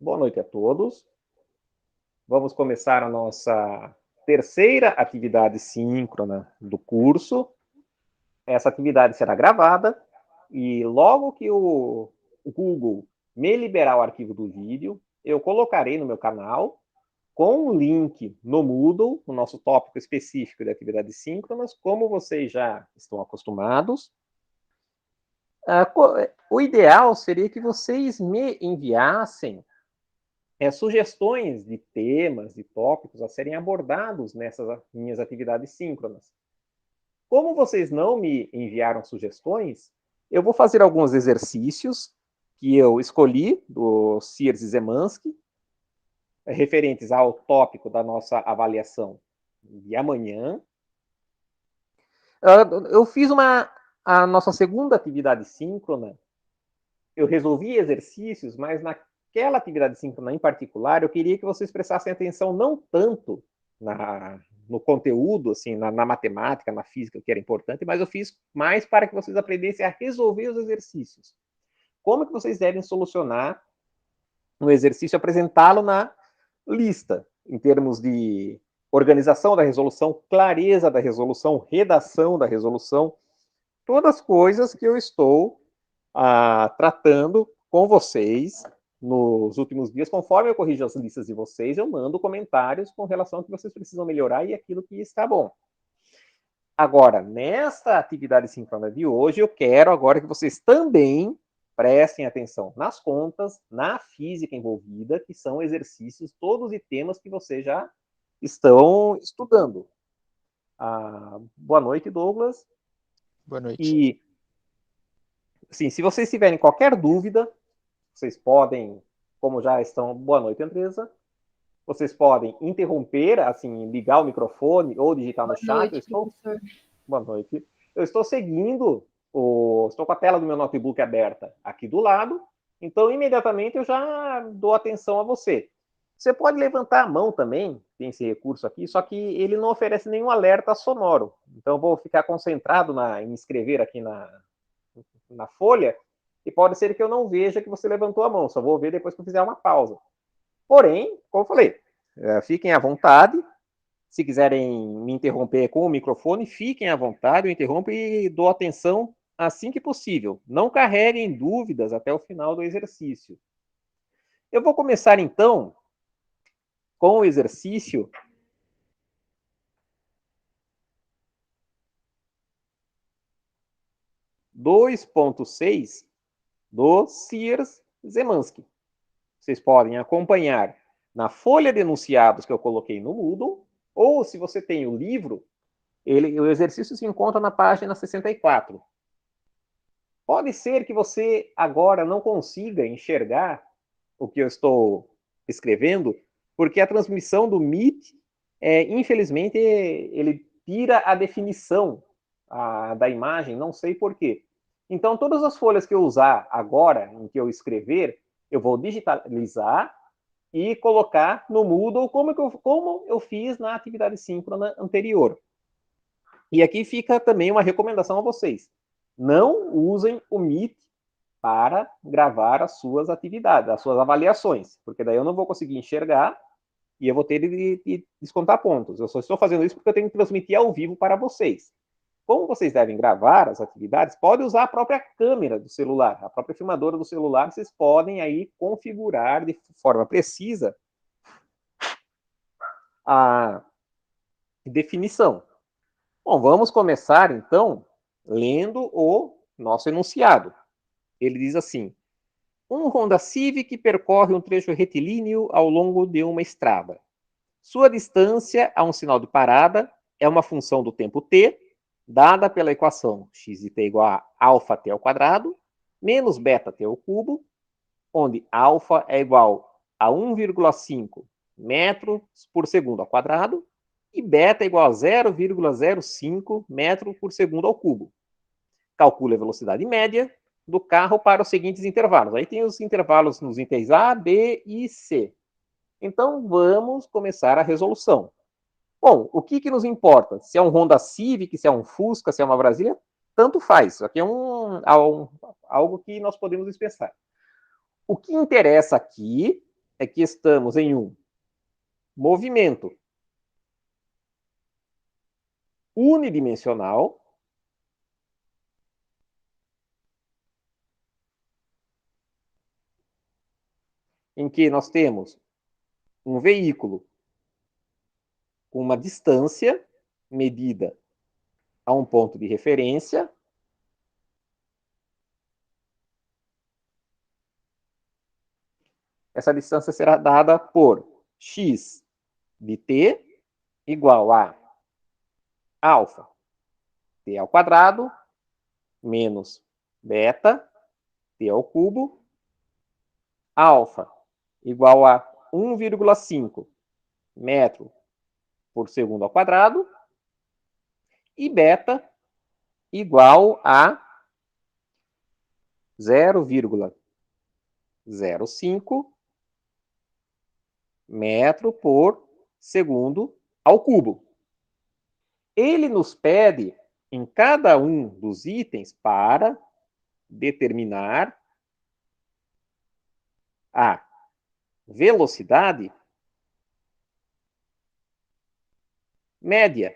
Boa noite a todos. Vamos começar a nossa terceira atividade síncrona do curso. Essa atividade será gravada e logo que o Google me liberar o arquivo do vídeo, eu colocarei no meu canal com um link no Moodle, o nosso tópico específico de atividades síncronas, como vocês já estão acostumados. O ideal seria que vocês me enviassem sugestões de temas, de tópicos a serem abordados nessas minhas atividades síncronas. Como vocês não me enviaram sugestões, eu vou fazer alguns exercícios que eu escolhi do Sears e Zemansky, referentes ao tópico da nossa avaliação de amanhã. Eu fiz a nossa segunda atividade síncrona, eu resolvi exercícios, mas naquela atividade síncrona em particular, eu queria que vocês prestassem atenção não tanto no conteúdo, assim, na matemática, na física, que era importante, mas eu fiz mais para que vocês aprendessem a resolver os exercícios. Como que vocês devem solucionar um exercício, apresentá-lo na lista, em termos de organização da resolução, clareza da resolução, redação da resolução, todas as coisas que eu estou tratando com vocês nos últimos dias. Conforme eu corrijo as listas de vocês, eu mando comentários com relação ao que vocês precisam melhorar e aquilo que está bom. Agora, nesta atividade síncrona de hoje, eu quero agora que vocês também prestem atenção nas contas, na física envolvida, que são exercícios todos e temas que vocês já estão estudando. Boa noite, Douglas. Boa noite. E, assim, se vocês tiverem qualquer dúvida, vocês podem, como já estão... Boa noite, Andresa. Vocês podem interromper, assim, ligar o microfone ou digitar no chat. Boa noite, professor. Boa noite. Eu estou seguindo, estou com a tela do meu notebook aberta aqui do lado, então imediatamente eu já dou atenção a você. Você pode levantar a mão também, tem esse recurso aqui, só que ele não oferece nenhum alerta sonoro. Então eu vou ficar concentrado em escrever aqui na folha, e pode ser que eu não veja que você levantou a mão, só vou ver depois que eu fizer uma pausa. Porém, como eu falei, fiquem à vontade. Se quiserem me interromper com o microfone, fiquem à vontade, eu interrompo e dou atenção assim que possível. Não carreguem dúvidas até o final do exercício. Eu vou começar, então, com o exercício 2.6 do Sears-Zemansky. Vocês podem acompanhar na folha de enunciados que eu coloquei no Moodle, ou se você tem o livro, o exercício se encontra na página 64. Pode ser que você agora não consiga enxergar o que eu estou escrevendo, porque a transmissão do Meet, infelizmente, ele tira a definição da imagem, não sei por quê. Então, todas as folhas que eu usar agora, em que eu escrever, eu vou digitalizar e colocar no Moodle como eu fiz na atividade síncrona anterior. E aqui fica também uma recomendação a vocês. Não usem o Meet para gravar as suas atividades, as suas avaliações, porque daí eu não vou conseguir enxergar e eu vou ter de descontar pontos. Eu só estou fazendo isso porque eu tenho que transmitir ao vivo para vocês. Como vocês devem gravar as atividades, pode usar a própria câmera do celular, a própria filmadora do celular, vocês podem aí configurar de forma precisa a definição. Bom, vamos começar, então, lendo o nosso enunciado. Ele diz assim: um Honda Civic percorre um trecho retilíneo ao longo de uma estrada. Sua distância a um sinal de parada é uma função do tempo t, dada pela equação x de t igual a alfa t ao quadrado, menos beta t ao cubo, onde alfa é igual a 1,5 metros por segundo ao quadrado, e beta é igual a 0,05 metro por segundo ao cubo. Calcule a velocidade média do carro para os seguintes intervalos. Aí tem os intervalos nos itens A, B e C. Então, vamos começar a resolução. Bom, o que nos importa? Se é um Honda Civic, se é um Fusca, se é uma Brasília, tanto faz. Isso aqui é algo que nós podemos dispensar. O que interessa aqui é que estamos em um movimento unidimensional em que nós temos um veículo com uma distância medida a um ponto de referência. Essa distância será dada por x de t igual a alfa t ao quadrado menos beta t ao cubo, alfa igual a 1,5 metro por segundo ao quadrado e beta igual a 0,05 metro por segundo ao cubo. Ele nos pede, em cada um dos itens, para determinar a velocidade média.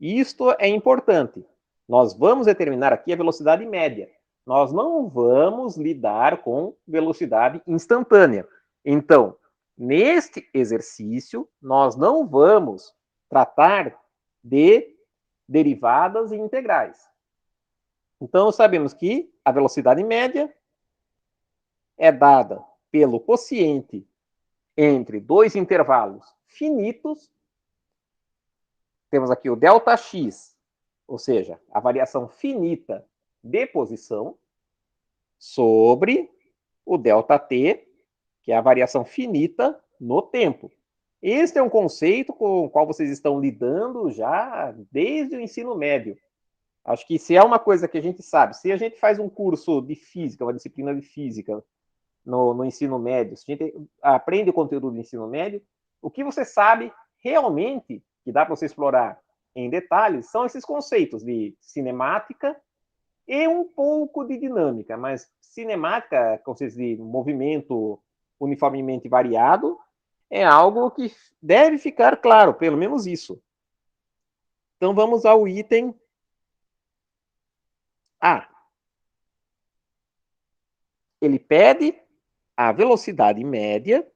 Isto é importante. Nós vamos determinar aqui a velocidade média. Nós não vamos lidar com velocidade instantânea. Então, neste exercício, nós não vamos tratar de derivadas e integrais. Então, sabemos que a velocidade média é dada pelo quociente entre dois intervalos finitos. Temos aqui o ΔX, ou seja, a variação finita de posição, sobre o ΔT, que é a variação finita no tempo. Este é um conceito com o qual vocês estão lidando já desde o ensino médio. Acho que se é uma coisa que a gente sabe, se a gente faz um curso de física, uma disciplina de física no ensino médio, se a gente aprende o conteúdo do ensino médio, o que você sabe realmente, que dá para você explorar em detalhes, são esses conceitos de cinemática e um pouco de dinâmica, mas cinemática, conceitos de movimento uniformemente variado, é algo que deve ficar claro, pelo menos isso. Então vamos ao item A. Ele pede a velocidade média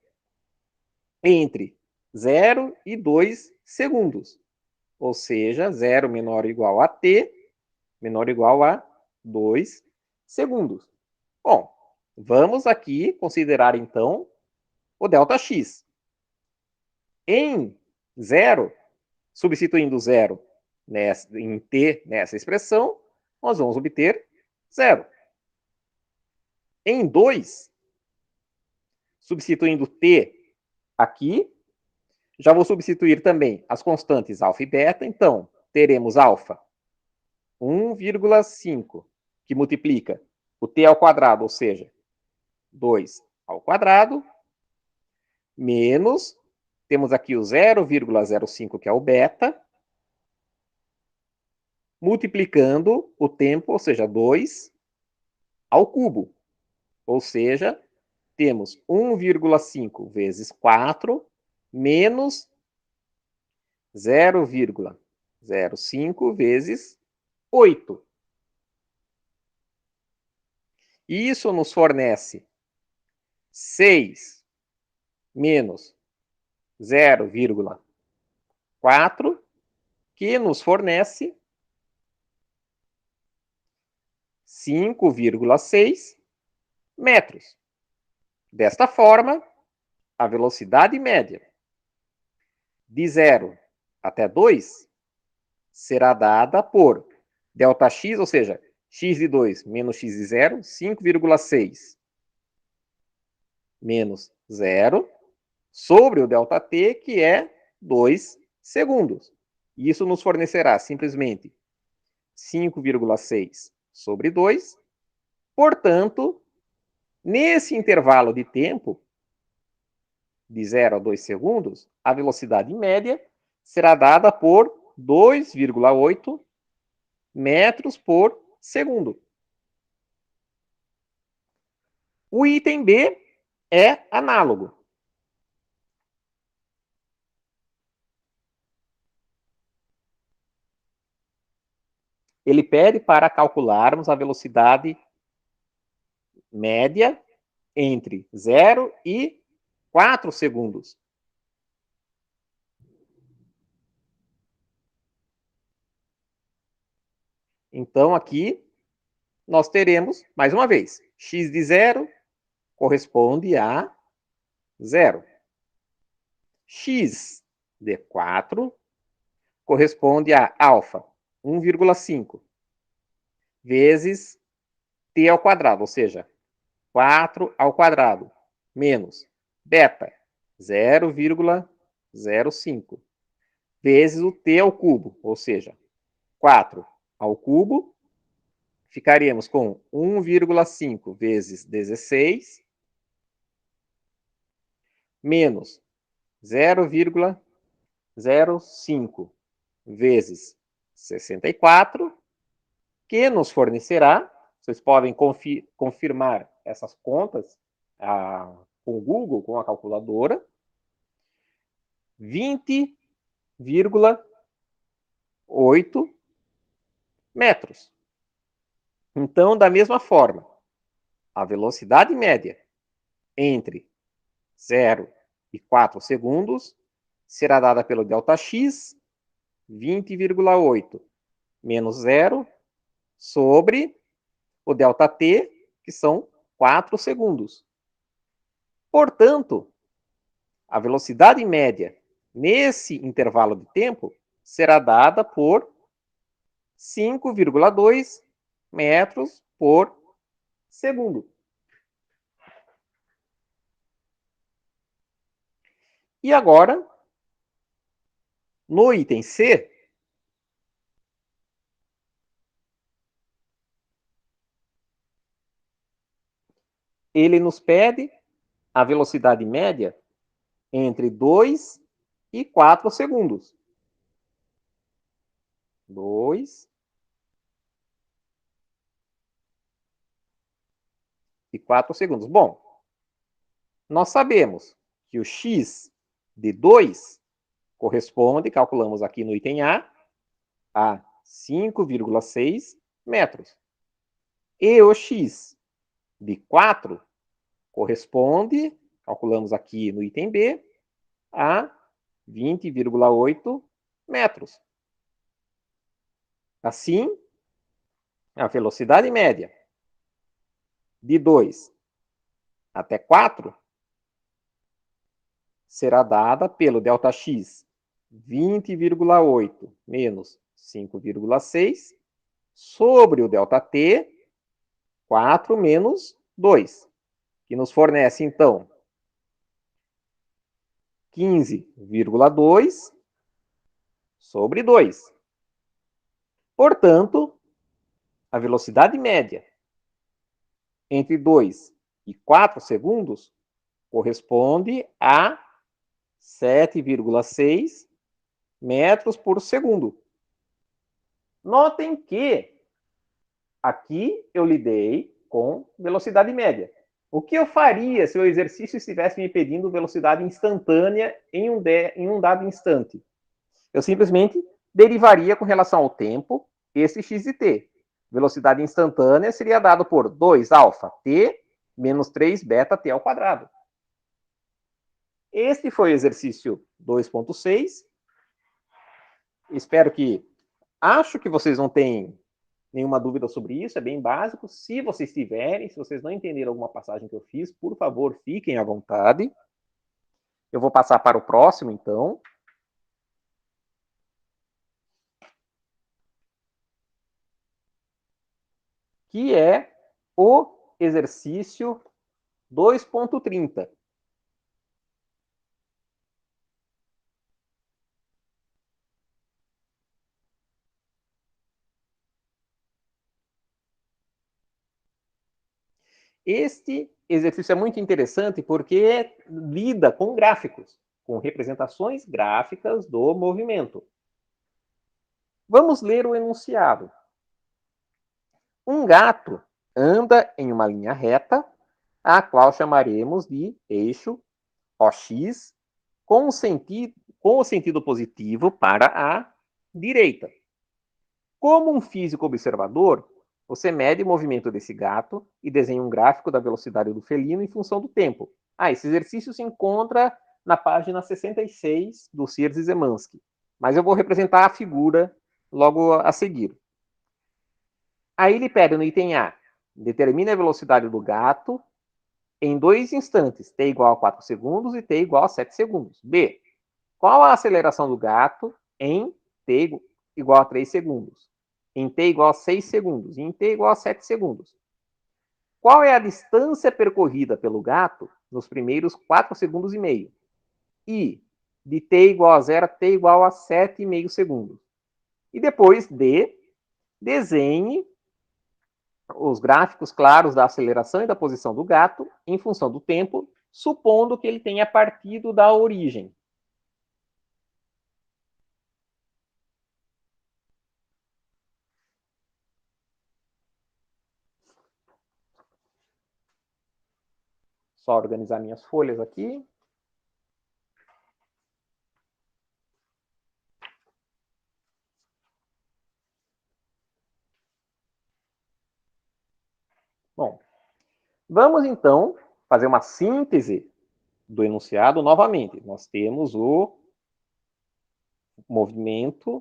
entre 0 e 2 segundos, ou seja, 0 menor ou igual a t, menor ou igual a 2 segundos. Bom, vamos aqui considerar, então, o ΔX. Em 0, substituindo 0 em t nessa expressão, nós vamos obter 0. Em 2, substituindo t aqui, já vou substituir também as constantes alfa e beta, então teremos alfa 1,5, que multiplica o t ao quadrado, ou seja, 2 ao quadrado, menos, temos aqui o 0,05, que é o beta, multiplicando o tempo, ou seja, 2 ao cubo. Ou seja, temos 1,5 vezes 4 menos 0,05 vezes 8. Isso nos fornece 6 menos 0,4, que nos fornece 5,6 metros. Desta forma, a velocidade média de 0 até 2 será dada por ΔX, ou seja, x de 2 menos x de 0, 5,6 menos 0, sobre o ΔT, que é 2 segundos. Isso nos fornecerá simplesmente 5,6 sobre 2. Portanto, nesse intervalo de tempo, de 0 a 2 segundos, a velocidade média será dada por 2,8 metros por segundo. O item B é análogo. Ele pede para calcularmos a velocidade média entre 0 e 4 segundos. Então, aqui, nós teremos, mais uma vez, x de 0 corresponde a 0. X de 4 corresponde a alfa, 1,5, vezes t ao quadrado, ou seja, 4 ao quadrado, menos beta, 0,05, vezes o t ao cubo, ou seja, 4 ao cubo, ficaríamos com 1,5 vezes 16, menos 0,05 vezes 64, que nos fornecerá, vocês podem confirmar essas contas com o Google, com a calculadora, 20,8 metros. Então, da mesma forma, a velocidade média entre 0 e 4 segundos será dada pelo ΔX, 20,8 menos 0, sobre o ΔT, que são 4 segundos. Portanto, a velocidade média nesse intervalo de tempo será dada por 5,2 metros por segundo. E agora, no item C, ele nos pede a velocidade média entre 2 e 4 segundos. 2 e 4 segundos. Bom, nós sabemos que o x de 2 corresponde, calculamos aqui no item a 5,6 metros. E o x de 4 corresponde, calculamos aqui no item B, a 20,8 metros. Assim, a velocidade média de 2 até 4 será dada pelo ΔX 20,8 menos 5,6 sobre o ΔT 4 menos 2, que nos fornece, então, 15,2 sobre 2. Portanto, a velocidade média entre 2 e 4 segundos corresponde a 7,6 metros por segundo. Notem que aqui eu lidei com velocidade média. O que eu faria se o exercício estivesse me pedindo velocidade instantânea em um dado instante? Eu simplesmente derivaria com relação ao tempo esse x de t. Velocidade instantânea seria dado por 2 alfa t menos 3 beta t ao quadrado. Este foi o exercício 2.6. Espero que... Acho que vocês não têm nenhuma dúvida sobre isso, é bem básico. Se vocês tiverem, se vocês não entenderam alguma passagem que eu fiz, por favor, fiquem à vontade. Eu vou passar para o próximo, então. Que é o exercício 2.30. Este exercício é muito interessante porque lida com gráficos, com representações gráficas do movimento. Vamos ler o enunciado. Um gato anda em uma linha reta a qual chamaremos de eixo OX com o sentido positivo para a direita. Como um físico observador, você mede o movimento desse gato e desenha um gráfico da velocidade do felino em função do tempo. Esse exercício se encontra na página 66 do Sears e Zemansky, mas eu vou representar a figura logo a seguir. Aí ele pede no item A, determine a velocidade do gato em 2 instantes, t igual a 4 segundos e t igual a 7 segundos. B, qual a aceleração do gato em t igual a 3 segundos, em t igual a 6 segundos e em t igual a 7 segundos? Qual é a distância percorrida pelo gato nos primeiros 4 segundos e meio? E de t igual a 0 a t igual a 7,5 segundos. E depois, D, desenhe os gráficos claros da aceleração e da posição do gato em função do tempo, supondo que ele tenha partido da origem. Só organizar minhas folhas aqui. Bom, vamos então fazer uma síntese do enunciado novamente. Nós temos o movimento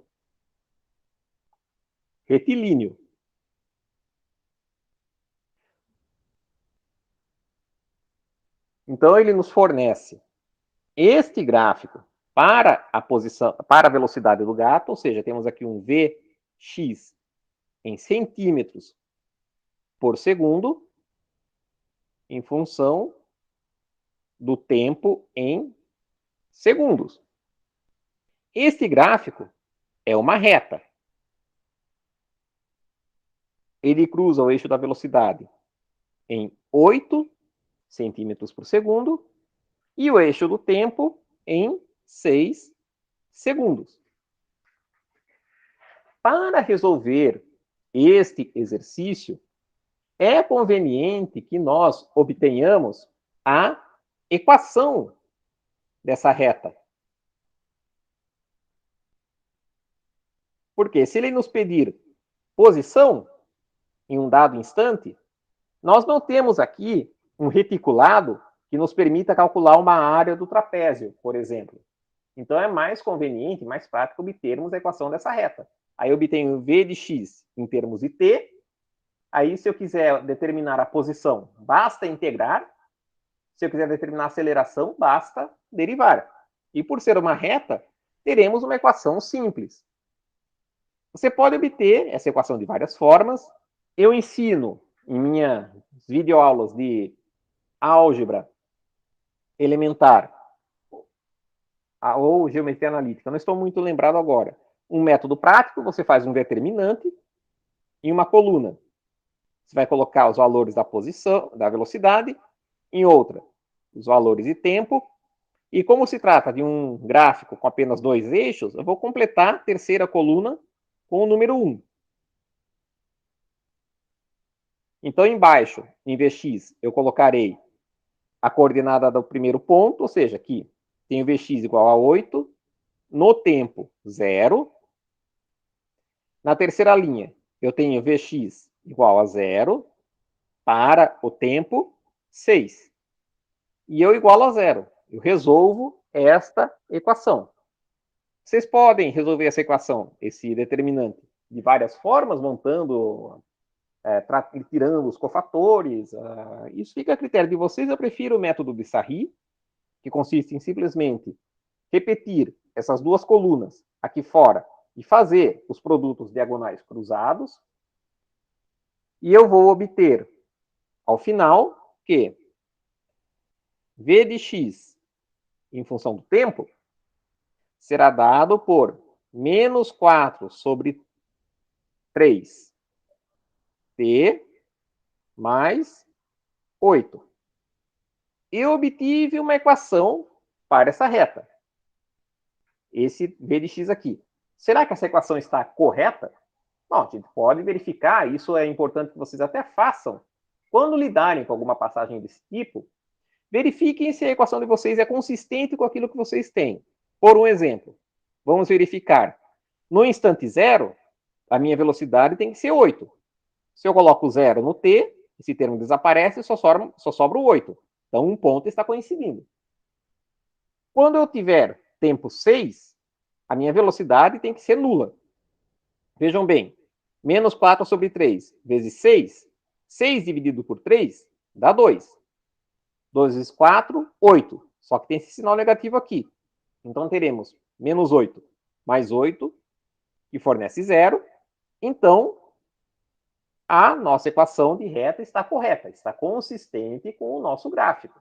retilíneo. Então ele nos fornece este gráfico para a posição, para a velocidade do gato, ou seja, temos aqui um Vx em centímetros por segundo, em função do tempo em segundos. Este gráfico é uma reta. Ele cruza o eixo da velocidade em 8 centímetros por segundo e o eixo do tempo em 6 segundos. Para resolver este exercício, é conveniente que nós obtenhamos a equação dessa reta. Porque se ele nos pedir posição em um dado instante, nós não temos aqui um reticulado que nos permita calcular uma área do trapézio, por exemplo. Então é mais conveniente, mais prático obtermos a equação dessa reta. Aí eu obtenho v de x em termos de t. Aí, se eu quiser determinar a posição, basta integrar. Se eu quiser determinar a aceleração, basta derivar. E por ser uma reta, teremos uma equação simples. Você pode obter essa equação de várias formas. Eu ensino em minhas videoaulas de álgebra elementar ou geometria analítica, não estou muito lembrado agora. Um método prático, você faz um determinante em uma coluna. Você vai colocar os valores da posição, da velocidade, em outra, os valores de tempo. E como se trata de um gráfico com apenas 2 eixos, eu vou completar a terceira coluna com o número 1. Então, embaixo, em Vx, eu colocarei a coordenada do primeiro ponto, ou seja, aqui tenho Vx igual a 8, no tempo 0. Na terceira linha, eu tenho Vx igual a 0, para o tempo 6. E eu igualo a 0. Eu resolvo esta equação. Vocês podem resolver essa equação, esse determinante, de várias formas, montando, tirando os cofatores. Isso fica a critério de vocês. Eu prefiro o método de Sarri, que consiste em simplesmente repetir essas duas colunas aqui fora e fazer os produtos diagonais cruzados. E eu vou obter, ao final, que v de x em função do tempo será dado por menos 4 sobre 3 t mais 8. Eu obtive uma equação para essa reta. Esse v de x aqui. Será que essa equação está correta? Não, a gente pode verificar. Isso é importante que vocês até façam Quando lidarem com alguma passagem desse tipo, verifiquem se a equação de vocês é consistente com aquilo que vocês têm. Por um exemplo, vamos verificar. No instante zero, a minha velocidade tem que ser 8. Se eu coloco 0 no t, esse termo desaparece e só sobra o 8. Então, um ponto está coincidindo. Quando eu tiver tempo 6, a minha velocidade tem que ser nula. Vejam bem, menos 4 sobre 3 vezes 6, 6 dividido por 3 dá 2. 2 vezes 4, 8. Só que tem esse sinal negativo aqui. Então, teremos menos 8 mais 8, que fornece 0. Então, a nossa equação de reta está correta, está consistente com o nosso gráfico.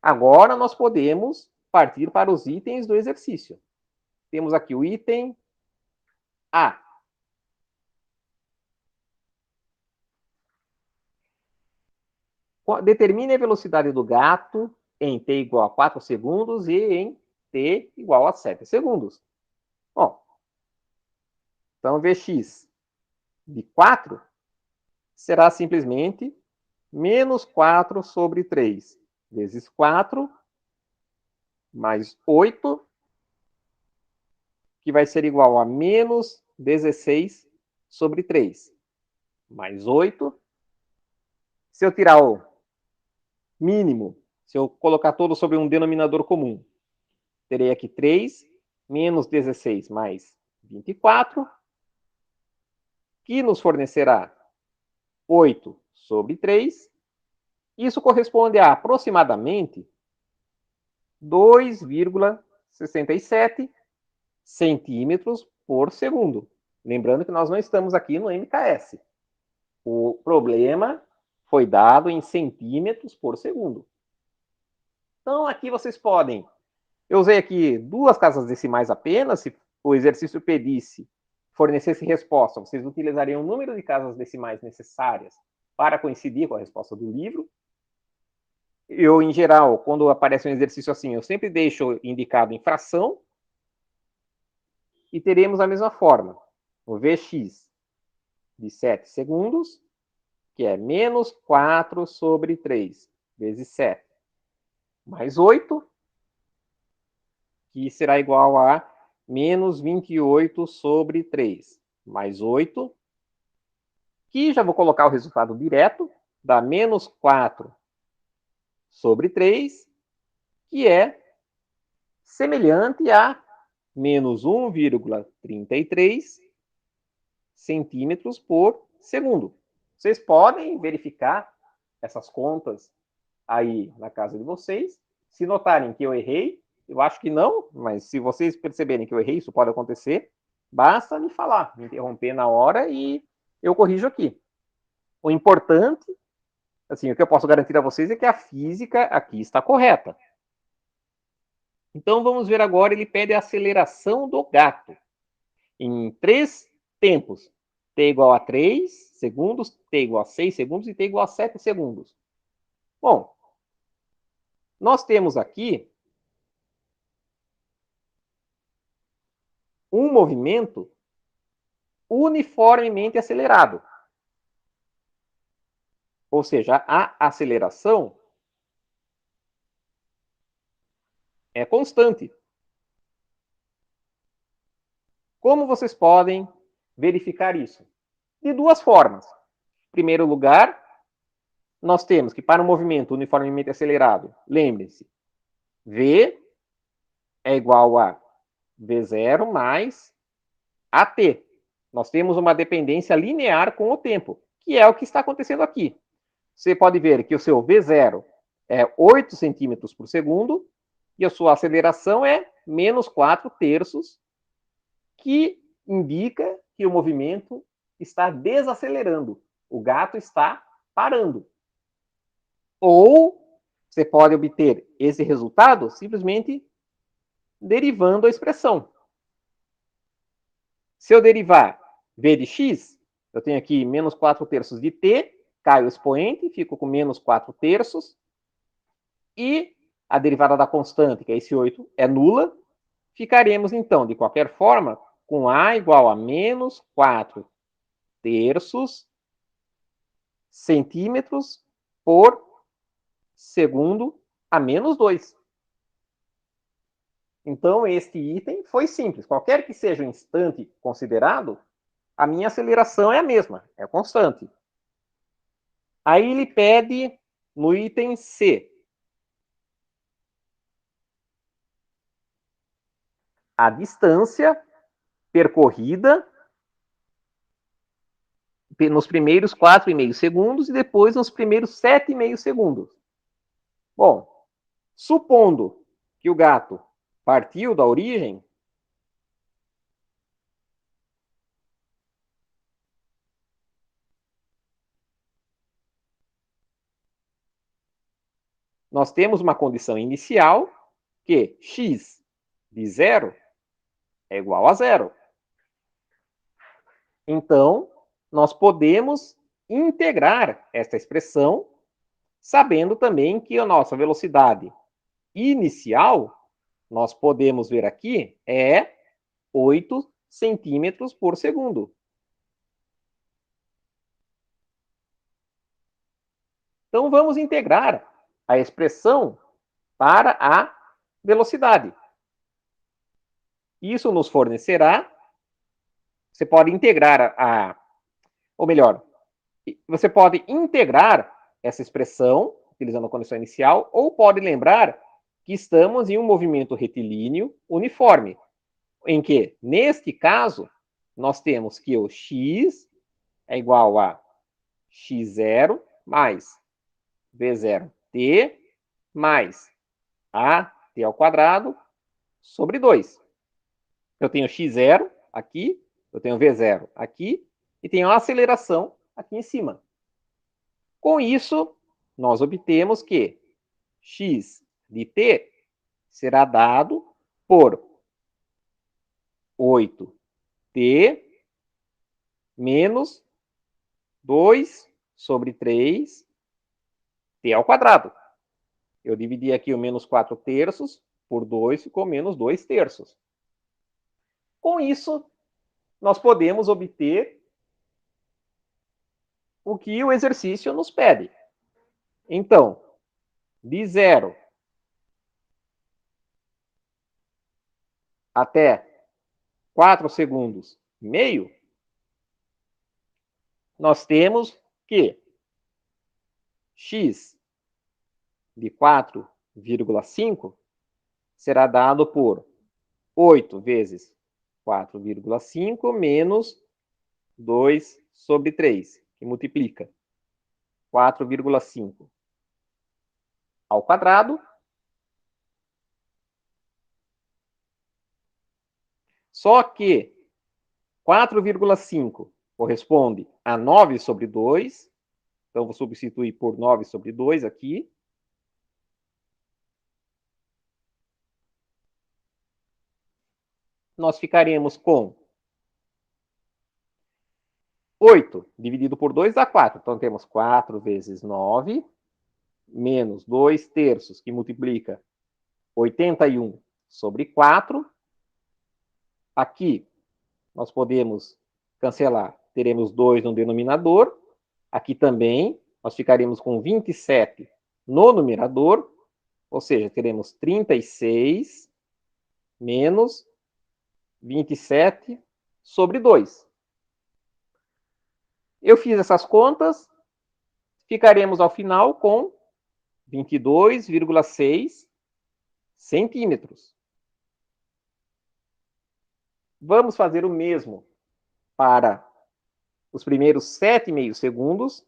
Agora, nós podemos partir para os itens do exercício. Temos aqui o item A. Determine a velocidade do gato em t igual a 4 segundos e em t igual a 7 segundos. Bom, então Vx de 4 será simplesmente menos 4 sobre 3 vezes 4 mais 8, que vai ser igual a menos 16 sobre 3 mais 8. Se eu tirar o mínimo, se eu colocar todo sobre um denominador comum, terei aqui 3 menos 16 mais 24, que nos fornecerá 8 sobre 3. Isso corresponde a aproximadamente 2,67 centímetros por segundo. Lembrando que nós não estamos aqui no MKS. O problema foi dado em centímetros por segundo. Então, aqui vocês podem... Eu usei aqui 2 casas decimais apenas. Se o exercício pedisse, fornecesse resposta, vocês utilizariam o número de casas decimais necessárias para coincidir com a resposta do livro. Eu, em geral, quando aparece um exercício assim, eu sempre deixo indicado em fração. E teremos a mesma forma. O Vx de 7 segundos, que é menos 4 sobre 3 vezes 7, mais 8, que será igual a menos 28 sobre 3, mais 8, que já vou colocar o resultado direto, dá menos 4 sobre 3, que é semelhante a menos 1,33 centímetros por segundo. Vocês podem verificar essas contas aí na casa de vocês. Se notarem que eu errei, eu acho que não, mas se vocês perceberem que eu errei, isso pode acontecer, basta me falar, me interromper na hora e eu corrijo aqui. O importante, assim, o que eu posso garantir a vocês é que a física aqui está correta. Então, vamos ver agora, ele pede a aceleração do gato em 3 tempos. T igual a 3 segundos, T igual a 6 segundos e T igual a 7 segundos. Bom, nós temos aqui um movimento uniformemente acelerado. Ou seja, a aceleração é constante. Como vocês podem verificar isso? De 2 formas. Em primeiro lugar, nós temos que para um movimento uniformemente acelerado, lembrem-se, V é igual a V0 mais AT. Nós temos uma dependência linear com o tempo, que é o que está acontecendo aqui. Você pode ver que o seu V0 é 8 centímetros por segundo e a sua aceleração é menos 4 terços, que indica que o movimento está desacelerando. O gato está parando. Ou você pode obter esse resultado simplesmente derivando a expressão. Se eu derivar v de x, eu tenho aqui menos 4 terços de t, cai o expoente, fico com menos 4 terços, e a derivada da constante, que é esse 8, é nula. Ficaremos, então, de qualquer forma, com a igual a menos 4 terços centímetros por segundo a menos 2. Então, este item foi simples. Qualquer que seja o instante considerado, a minha aceleração é a mesma, é constante. Aí ele pede no item C a distância percorrida nos primeiros 4,5 segundos e depois nos primeiros 7,5 segundos. Bom, supondo que o gato partiu da origem, nós temos uma condição inicial que x de 0 é igual a 0. Então, nós podemos integrar esta expressão, sabendo também que a nossa velocidade inicial, nós podemos ver aqui, é 8 centímetros por segundo. Então, vamos integrar a expressão para a velocidade. Isso nos fornecerá, você pode integrar ou melhor, você pode integrar essa expressão, utilizando a condição inicial, ou pode lembrar que estamos em um movimento retilíneo uniforme, em que, neste caso, nós temos que o x é igual a x0 mais v0t mais at ao quadrado sobre 2. Eu tenho x0 aqui, eu tenho v0 aqui, e tenho a aceleração aqui em cima. Com isso, nós obtemos que x de t será dado por 8t menos 2 sobre 3t ao quadrado. Eu dividi aqui o menos 4 terços por 2, ficou menos 2 terços. Com isso, nós podemos obter o que o exercício nos pede. Então, de 0 até 4 segundos e meio, nós temos que x de 4,5 será dado por 8 vezes 4,5 menos 2 sobre 3, que multiplica 4,5 ao quadrado. Só que 4,5 corresponde a 9 sobre 2. Então, vou substituir por 9 sobre 2 aqui. Nós ficaremos com 8 dividido por 2 dá 4. Então, temos 4 vezes 9, menos 2 terços, que multiplica 81 sobre 4. Aqui, nós podemos cancelar. Teremos 2 no denominador. Aqui também, nós ficaremos com 27 no numerador. Ou seja, teremos 36 menos 27 sobre 2. Eu fiz essas contas, ficaremos ao final com 22,6 centímetros. Vamos fazer o mesmo para os primeiros 7,5 segundos.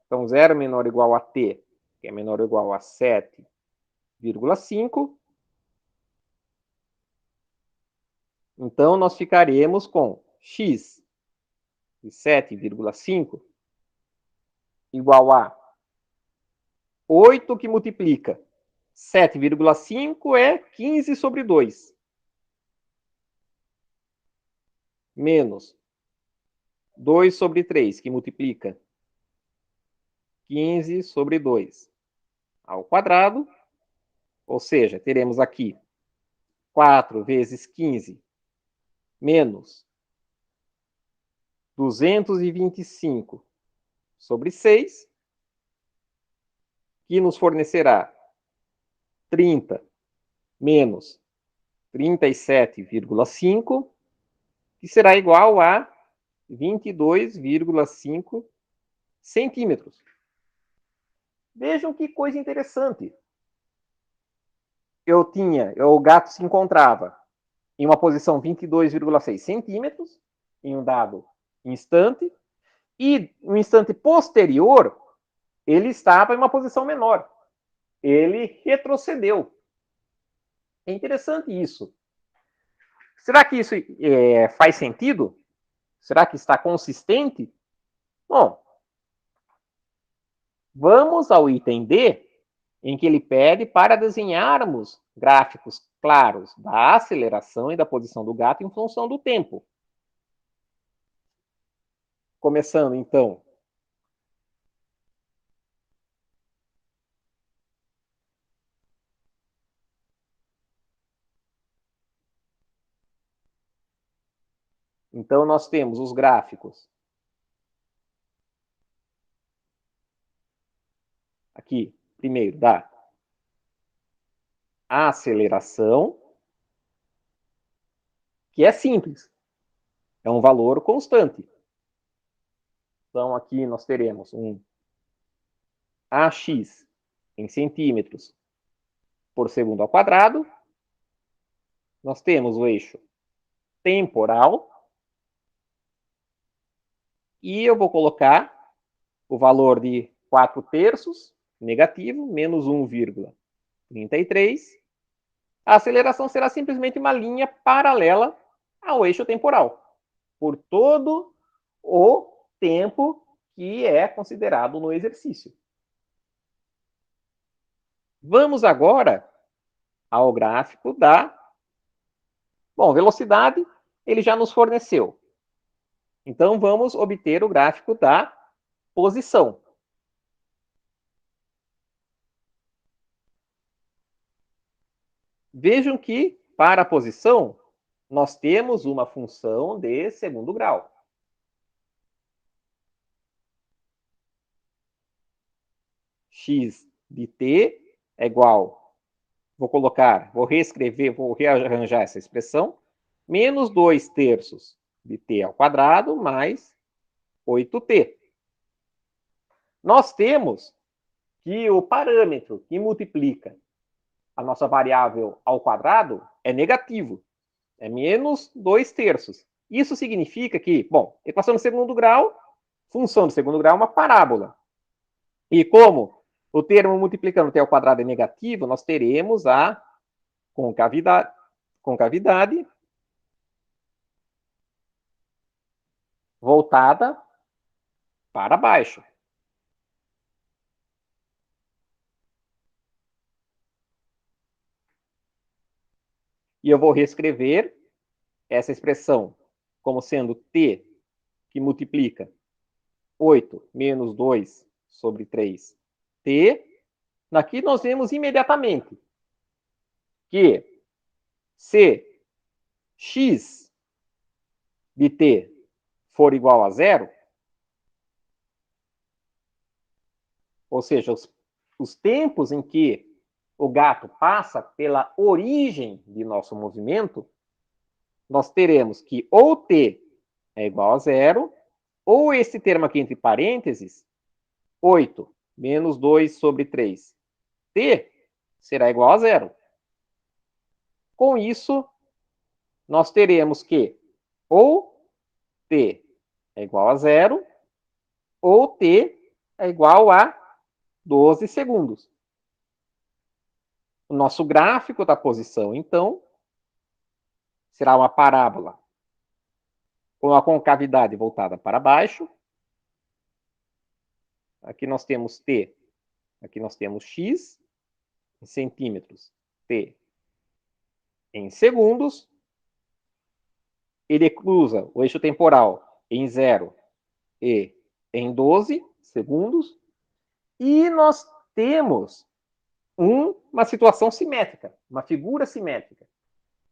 Então, 0 menor ou igual a t, que é menor ou igual a 7,5. Então, nós ficaremos com x de 7,5 igual a 8 que multiplica 7,5 é 15 sobre 2. Menos 2 sobre 3, que multiplica 15 sobre 2 ao quadrado. Ou seja, teremos aqui 4 vezes 15 menos 225 sobre 6, que nos fornecerá 30 menos 37,5, que será igual a 22,5 centímetros. Vejam que coisa interessante. O gato se encontrava em uma posição 22,6 centímetros, em um dado instante, e no instante posterior, ele estava em uma posição menor. Ele retrocedeu. É interessante isso. Será que isso faz sentido? Será que está consistente? Bom, vamos ao item D, em que ele pede para desenharmos gráficos claros da aceleração e da posição do gato em função do tempo. Começando, então. Então, nós temos os gráficos aqui, primeiro, da aceleração, que é simples, é um valor constante. Então, aqui nós teremos um AX em centímetros por segundo ao quadrado. Nós temos o eixo temporal. E eu vou colocar o valor de 4/3 negativo, menos 1,33. A aceleração será simplesmente uma linha paralela ao eixo temporal, por todo o tempo que é considerado no exercício. Vamos agora ao gráfico da... Bom, velocidade ele já nos forneceu. Então, vamos obter o gráfico da posição. Vejam que, para a posição, nós temos uma função de segundo grau. X de t é igual, vou reescrever, vou rearranjar essa expressão, menos 2/3 de t ao quadrado mais 8t. Nós temos que o parâmetro que multiplica a nossa variável ao quadrado é negativo, é menos 2/3. Isso significa que, bom, equação de segundo grau, função de segundo grau é uma parábola. E como o termo multiplicando t ao quadrado é negativo, nós teremos a concavidade voltada para baixo. E eu vou reescrever essa expressão como sendo t que multiplica 8 menos 2 sobre 3t. Aqui nós vemos imediatamente que se x de t for igual a zero, ou seja, os tempos em que o gato passa pela origem de nosso movimento, nós teremos que ou t é igual a zero, ou esse termo aqui entre parênteses, 8 menos 2 sobre 3, t será igual a zero. Com isso, nós teremos que ou t é igual a zero, ou t é igual a 12 segundos. O nosso gráfico da posição, então, será uma parábola com a concavidade voltada para baixo. Aqui nós temos t, aqui nós temos x em centímetros, t em segundos. Ele cruza o eixo temporal em 0 e em 12 segundos. E nós temos uma situação simétrica, uma figura simétrica.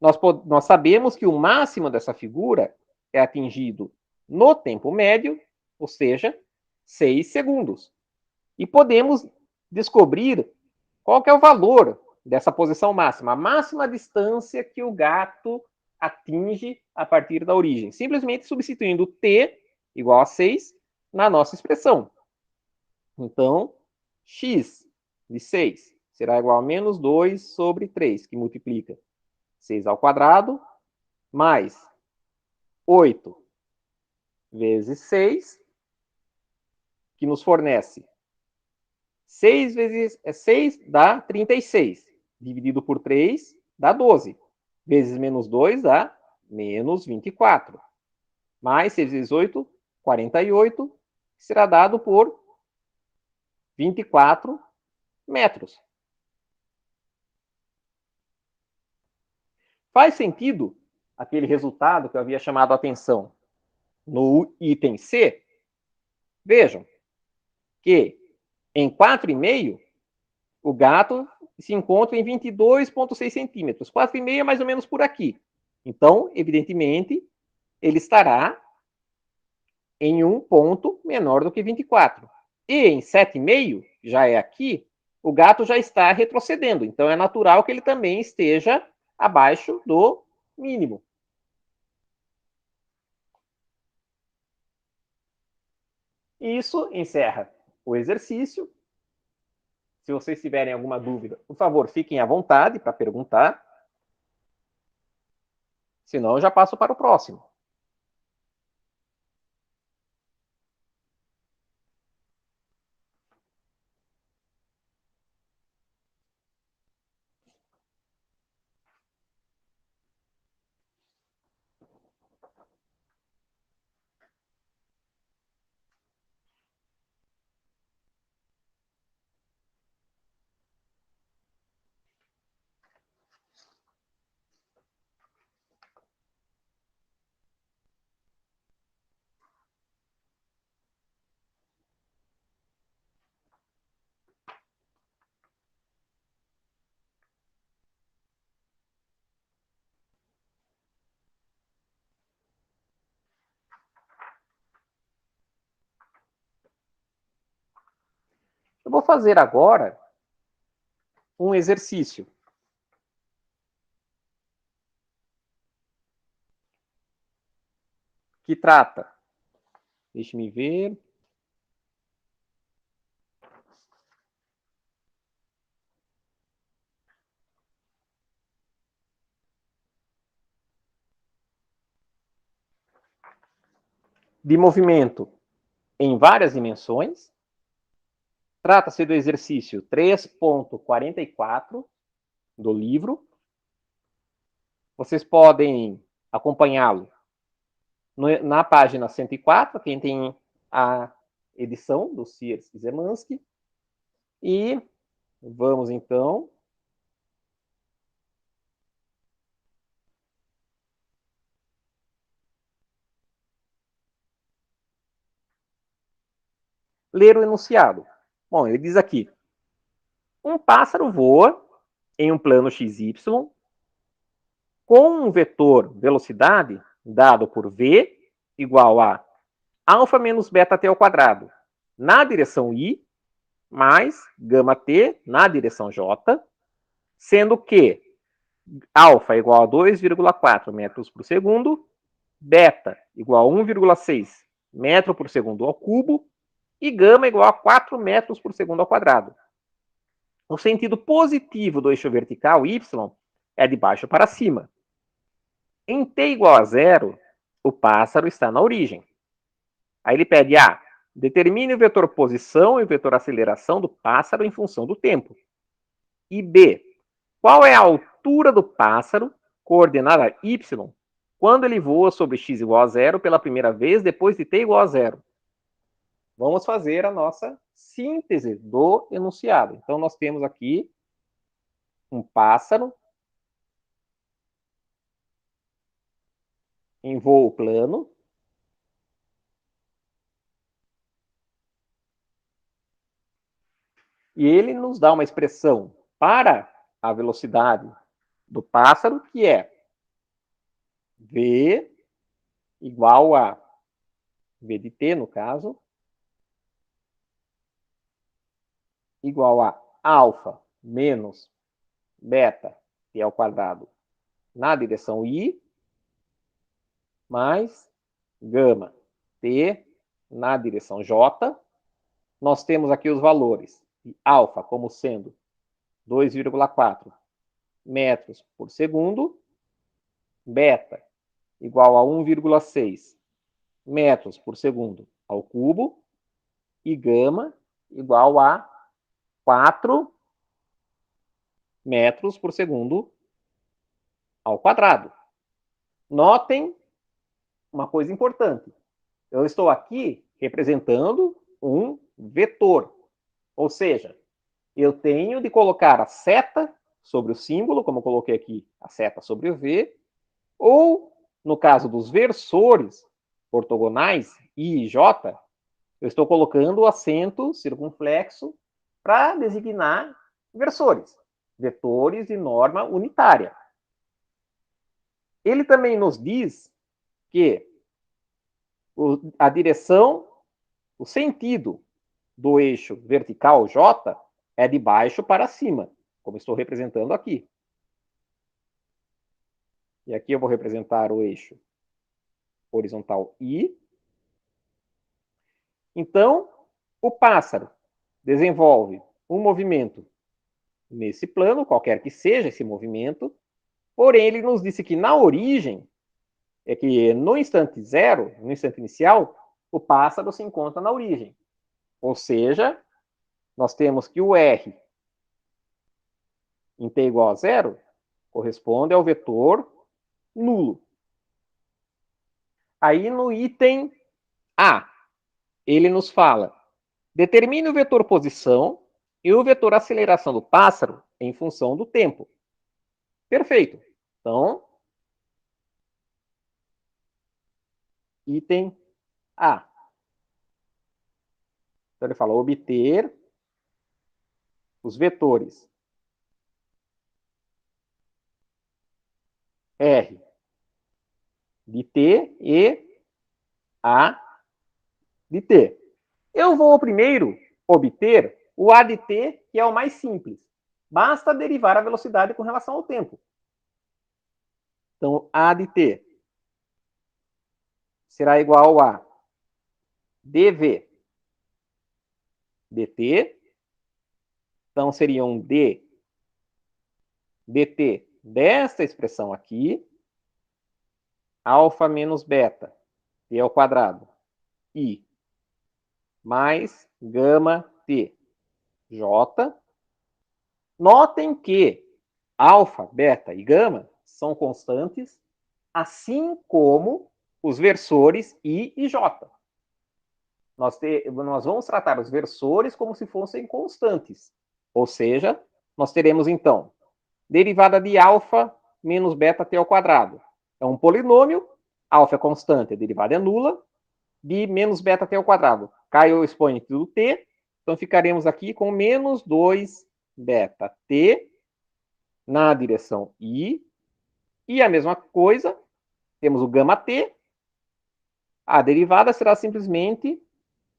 Nós sabemos que o máximo dessa figura é atingido no tempo médio, ou seja, 6 segundos. E podemos descobrir qual que é o valor dessa posição máxima, a máxima distância que o gato atinge a partir da origem, simplesmente substituindo t igual a 6 na nossa expressão. Então, x de 6 será igual a menos 2 sobre 3, que multiplica 6 ao quadrado, mais 8 vezes 6, que nos fornece 6 vezes 6 dá 36. Dividido por 3 dá 12. Vezes menos 2 dá menos 24. Mais 6 vezes 8, 48, que será dado por 24 metros. Faz sentido aquele resultado que eu havia chamado a atenção no item C? Vejam que em 4,5 o gato se encontra em 22,6 centímetros. 4,5 é mais ou menos por aqui. Então, evidentemente, ele estará em um ponto menor do que 24. E em 7,5, já é aqui, o gato já está retrocedendo. Então, é natural que ele também esteja abaixo do mínimo. Isso encerra o exercício. Se vocês tiverem alguma dúvida, por favor, fiquem à vontade para perguntar. Senão, eu já passo para o próximo. Eu vou fazer agora um exercício que trata, deixe-me ver, de movimento em várias dimensões. Trata-se do exercício 3.44 do livro. Vocês podem acompanhá-lo na página 104, quem tem a edição do Sears e Zemansky. E vamos, então, ler o enunciado. Bom, ele diz aqui: um pássaro voa em um plano XY com um vetor velocidade dado por v igual a alfa menos beta t ao quadrado na direção i mais gama t na direção j, sendo que alfa igual a 2,4 metros por segundo, beta igual a 1,6 metro por segundo ao cubo e gama igual a 4 metros por segundo ao quadrado. O sentido positivo do eixo vertical y é de baixo para cima. Em t igual a 0, o pássaro está na origem. Aí ele pede A, determine o vetor posição e o vetor aceleração do pássaro em função do tempo. E B, qual é a altura do pássaro, coordenada y, quando ele voa sobre x igual a 0 pela primeira vez depois de t igual a 0? Vamos fazer a nossa síntese do enunciado. Então, nós temos aqui um pássaro em voo plano. E ele nos dá uma expressão para a velocidade do pássaro, que é v igual a v de t, no caso, igual a alfa menos beta t ao quadrado na direção I, mais gama t na direção J. Nós temos aqui os valores de alfa como sendo 2,4 metros por segundo, beta igual a 1,6 metros por segundo ao cubo, e gama igual a 4 metros por segundo ao quadrado. Notem uma coisa importante. Eu estou aqui representando um vetor. Ou seja, eu tenho de colocar a seta sobre o símbolo, como eu coloquei aqui a seta sobre o V, ou, no caso dos versores ortogonais, I e J, eu estou colocando o acento circunflexo para designar versores, vetores de norma unitária. Ele também nos diz que a direção, o sentido do eixo vertical J é de baixo para cima, como estou representando aqui. E aqui eu vou representar o eixo horizontal I. Então, o pássaro desenvolve um movimento nesse plano, qualquer que seja esse movimento, porém ele nos disse que na origem, é que no instante zero, no instante inicial, o pássaro se encontra na origem. Ou seja, nós temos que o R em t igual a zero corresponde ao vetor nulo. Aí no item A, ele nos fala: determine o vetor posição e o vetor aceleração do pássaro em função do tempo. Perfeito. Então, item A. Então ele fala obter os vetores R de t e A de t. Eu vou primeiro obter o A de t, que é o mais simples. Basta derivar a velocidade com relação ao tempo. Então, A de t será igual a dv dt. Então, seria um d dt desta expressão aqui, alfa menos beta, t ao quadrado, i, mais gama t, j. Notem que alfa, beta e gama são constantes, assim como os versores i e j. Nós vamos tratar os versores como se fossem constantes. Ou seja, nós teremos, então, derivada de alfa menos beta t ao quadrado. É um polinômio, alfa é constante, a derivada é nula, de menos beta t ao quadrado. Cai o expoente do t, então ficaremos aqui com menos 2 beta t na direção i, e a mesma coisa, temos o gama t, a derivada será simplesmente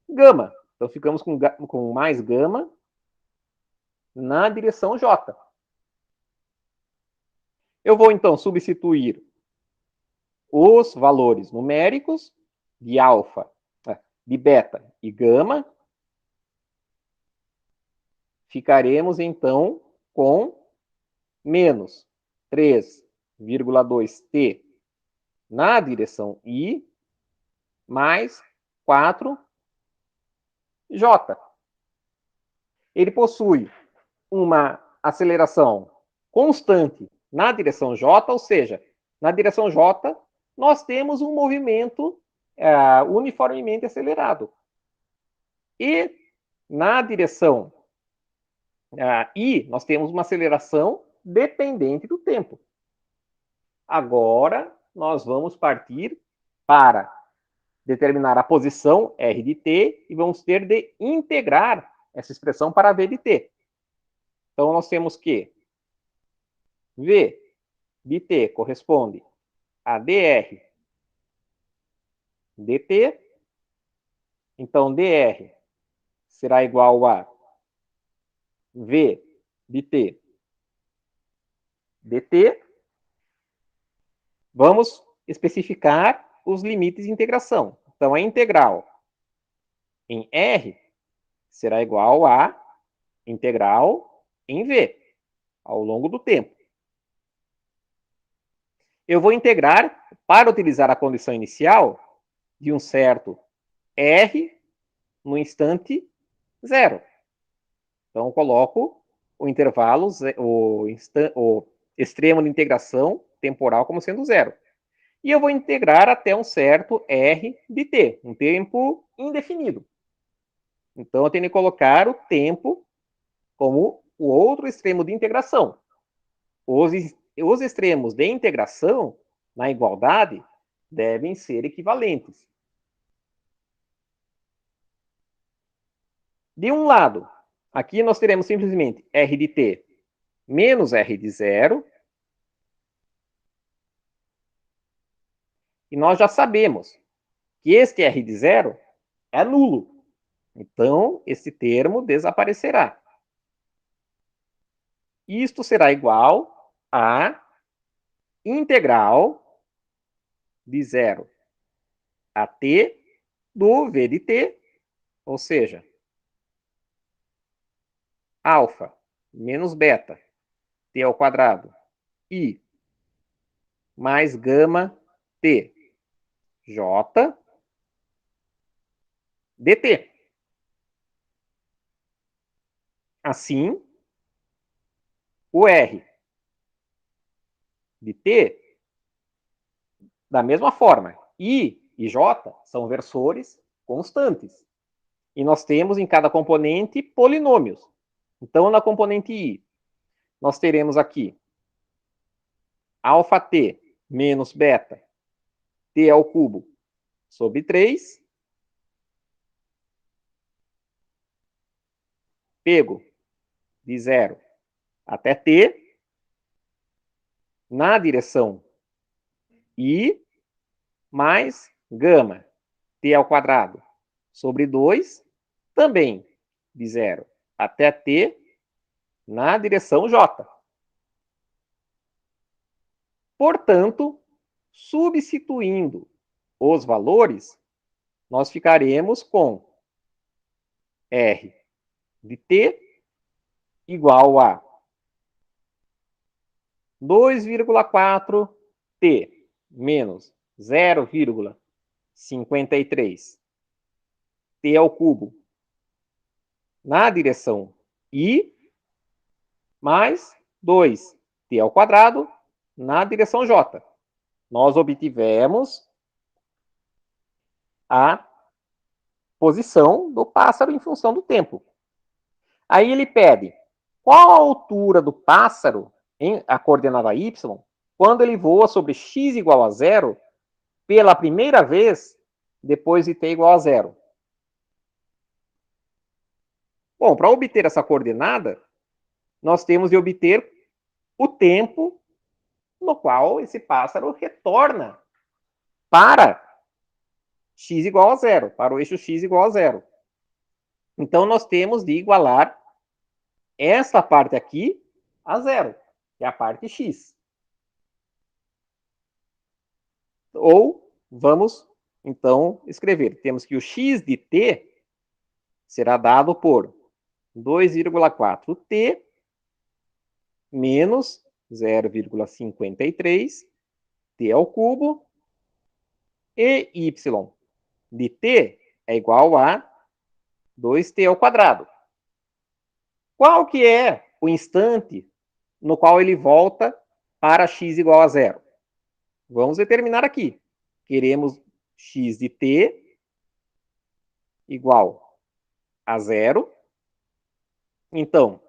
gama. Então ficamos com mais gama na direção j. Eu vou, então, substituir os valores numéricos de alfa, de beta e gama. Ficaremos, então, com menos 3,2t na direção i, mais 4j. Ele possui uma aceleração constante na direção j, ou seja, na direção j, nós temos um movimento uniformemente acelerado. E na direção I, nós temos uma aceleração dependente do tempo. Agora, nós vamos partir para determinar a posição R de t e vamos ter de integrar essa expressão para V de t. Então, nós temos que V de t corresponde a dr dt. Então, dr será igual a V de t dt, vamos especificar os limites de integração. Então, a integral em R será igual a integral em V, ao longo do tempo. Eu vou integrar, para utilizar a condição inicial, de um certo R no instante 0. Então, eu coloco o intervalo, o extremo de integração temporal como sendo 0. E eu vou integrar até um certo R de t, um tempo indefinido. Então, eu tenho que colocar o tempo como o outro extremo de integração. Os extremos de integração, na igualdade, devem ser equivalentes. De um lado, aqui nós teremos simplesmente R de t menos R de 0. E nós já sabemos que este R de 0 é nulo. Então, esse termo desaparecerá. Isto será igual a integral de 0 a t do V de t, ou seja, alfa menos beta, t ao quadrado, i mais gama t, j, dt. Assim, o R de t, da mesma forma, I e J são versores constantes. E nós temos em cada componente polinômios. Então, na componente I, nós teremos aqui alfa t menos beta t ao cubo sobre 3, pego de 0 até t, na direção I, mais gama t ao quadrado sobre 2, também de 0 até t, na direção j. Portanto, substituindo os valores, nós ficaremos com R de t igual a 2,4t menos 0,53 t ao cubo na direção I, mais 2t ao quadrado na direção j. Nós obtivemos a posição do pássaro em função do tempo. Aí ele pede qual a altura do pássaro em a coordenada y quando ele voa sobre x igual a 0 pela primeira vez depois de t igual a 0. Bom, para obter essa coordenada, nós temos de obter o tempo no qual esse pássaro retorna para x igual a 0, para o eixo x igual a 0. Então, nós temos de igualar essa parte aqui a 0, que é a parte x. Ou, vamos, então, escrever. Temos que o x de t será dado por 2,4t menos 0,53 t ao cubo, e y de t é igual a 2t ao quadrado. Qual que é o instante no qual ele volta para x igual a 0? Vamos determinar aqui. Queremos x de t igual a 0. Então,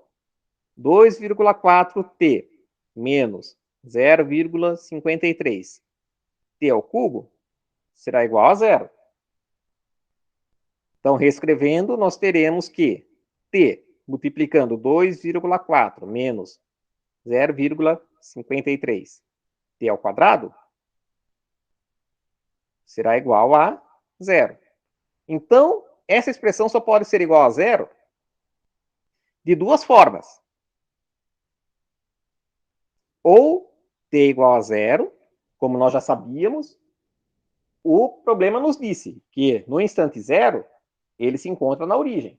2,4t menos 0,53 t ao cubo será igual a 0. Então, reescrevendo, nós teremos que t multiplicando 2,4 menos 0,53 t ao quadrado será igual a 0. Então, essa expressão só pode ser igual a 0 de duas formas. Ou t igual a zero, como nós já sabíamos, o problema nos disse que no instante zero, ele se encontra na origem.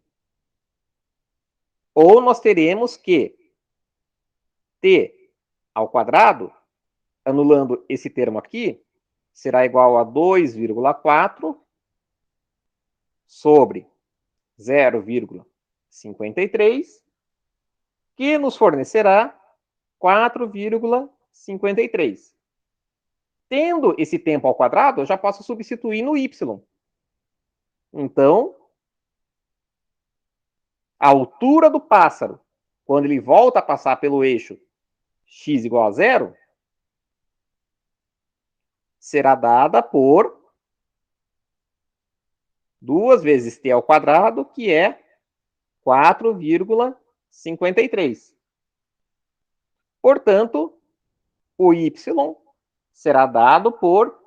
Ou nós teremos que t ao quadrado, anulando esse termo aqui, será igual a 2,4 sobre 0,53, que nos fornecerá 4,53. Tendo esse tempo ao quadrado, eu já posso substituir no y. Então, a altura do pássaro, quando ele volta a passar pelo eixo x igual a zero, será dada por 2 vezes t ao quadrado, que é 4,53. Portanto, o y será dado por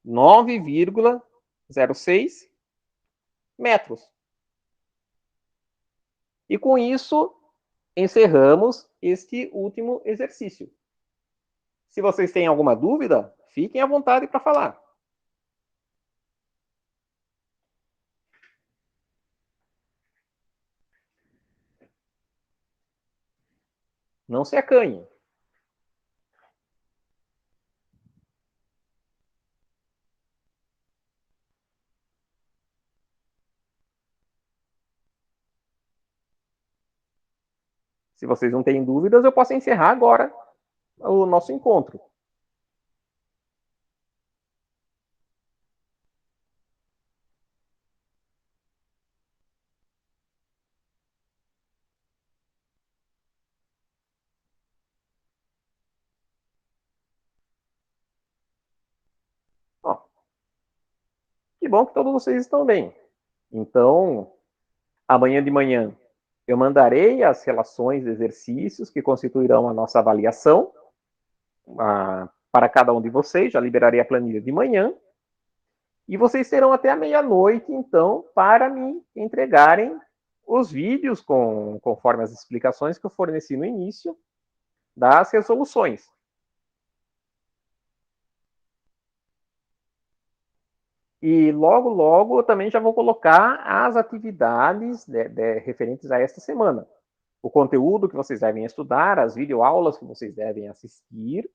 9,06 metros. E com isso, encerramos este último exercício. Se vocês têm alguma dúvida, fiquem à vontade para falar. Não se acanhem. Se vocês não têm dúvidas, eu posso encerrar agora o nosso encontro. Ó, que bom que todos vocês estão bem. Então, amanhã de manhã, eu mandarei as relações de exercícios que constituirão a nossa avaliação para cada um de vocês. Já liberarei a planilha de manhã. E vocês terão até a meia-noite, então, para me entregarem os vídeos conforme as explicações que eu forneci no início das resoluções. E logo, logo, eu também já vou colocar as atividades referentes a esta semana. O conteúdo que vocês devem estudar, as videoaulas que vocês devem assistir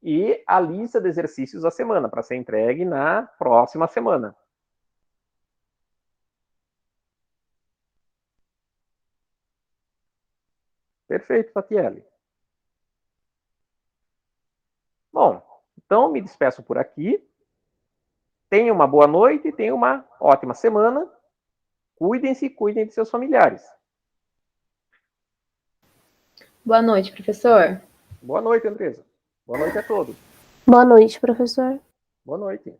e a lista de exercícios da semana, para ser entregue na próxima semana. Perfeito, Tatiele. Bom, então me despeço por aqui. Tenham uma boa noite, tenham uma ótima semana. Cuidem-se e cuidem de seus familiares. Boa noite, professor. Boa noite, Andresa. Boa noite a todos. Boa noite, professor. Boa noite.